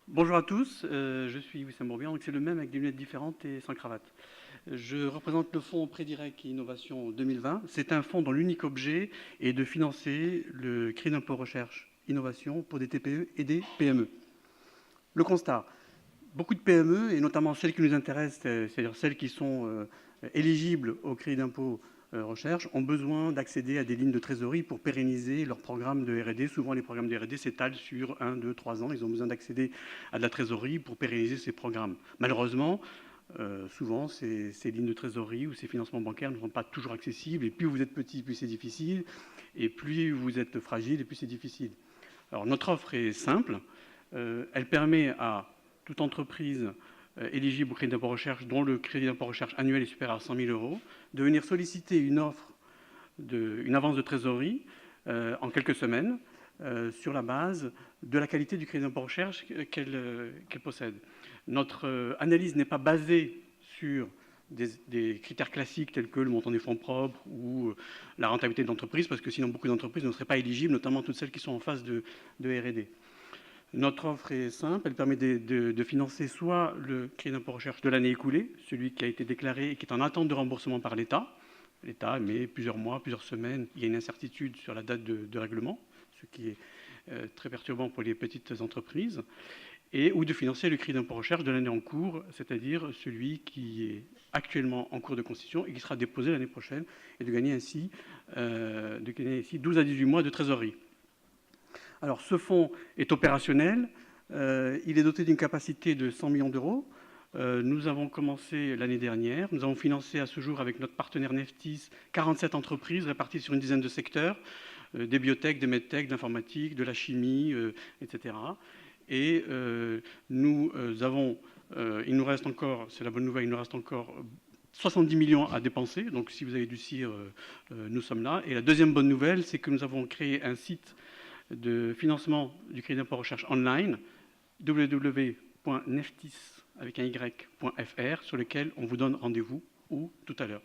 Bonjour à tous, je suis Wissam Bourbier, donc c'est le même avec des lunettes différentes et sans cravate. Je représente le fonds Prédirect Innovation 2020. C'est un fonds dont l'unique objet est de financer le crédit d'impôt recherche innovation pour des TPE et des PME. Le constat, beaucoup de PME, et notamment celles qui nous intéressent, c'est-à-dire celles qui sont éligibles au crédit d'impôt recherche, ont besoin d'accéder à des lignes de trésorerie pour pérenniser leurs programmes de R&D. Souvent, les programmes de R&D s'étalent sur 1, 2, 3 ans. Ils ont besoin d'accéder à de la trésorerie pour pérenniser ces programmes. Malheureusement, souvent, ces lignes de trésorerie ou ces financements bancaires ne sont pas toujours accessibles. Et plus vous êtes petit, plus c'est difficile. Et plus vous êtes fragile, et plus c'est difficile. Alors, notre offre est simple. Elle permet à toute entreprise éligible au crédit d'impôt recherche, dont le crédit d'impôt recherche annuel est supérieur à 100 000 euros, de venir solliciter une avance de trésorerie en quelques semaines sur la base de la qualité du crédit d'impôt recherche qu'elle possède. Notre analyse n'est pas basée sur des critères classiques tels que le montant des fonds propres ou la rentabilité de l'entreprise, parce que sinon beaucoup d'entreprises ne seraient pas éligibles, notamment toutes celles qui sont en phase de R&D. Notre offre est simple, elle permet de financer soit le crédit d'impôt recherche de l'année écoulée, celui qui a été déclaré et qui est en attente de remboursement par l'État. L'État met plusieurs mois, plusieurs semaines, il y a une incertitude sur la date de règlement, ce qui est très perturbant pour les petites entreprises, ou de financer le crédit d'impôt recherche de l'année en cours, c'est-à-dire celui qui est actuellement en cours de constitution et qui sera déposé l'année prochaine, et de gagner ainsi 12 à 18 mois de trésorerie. Alors, ce fonds est opérationnel. Il est doté d'une capacité de 100 millions d'euros. Nous avons commencé l'année dernière. Nous avons financé à ce jour avec notre partenaire Neftis 47 entreprises réparties sur une dizaine de secteurs, des biotech, des medtech, de l'informatique, de la chimie, etc. Et nous avons, il nous reste encore, c'est la bonne nouvelle, il nous reste encore 70 millions à dépenser. Donc si vous avez du CIR, nous sommes là. Et la deuxième bonne nouvelle, c'est que nous avons créé un site de financement du crédit d'impôt recherche online, www.neftis.fr, sur lequel on vous donne rendez-vous tout à l'heure.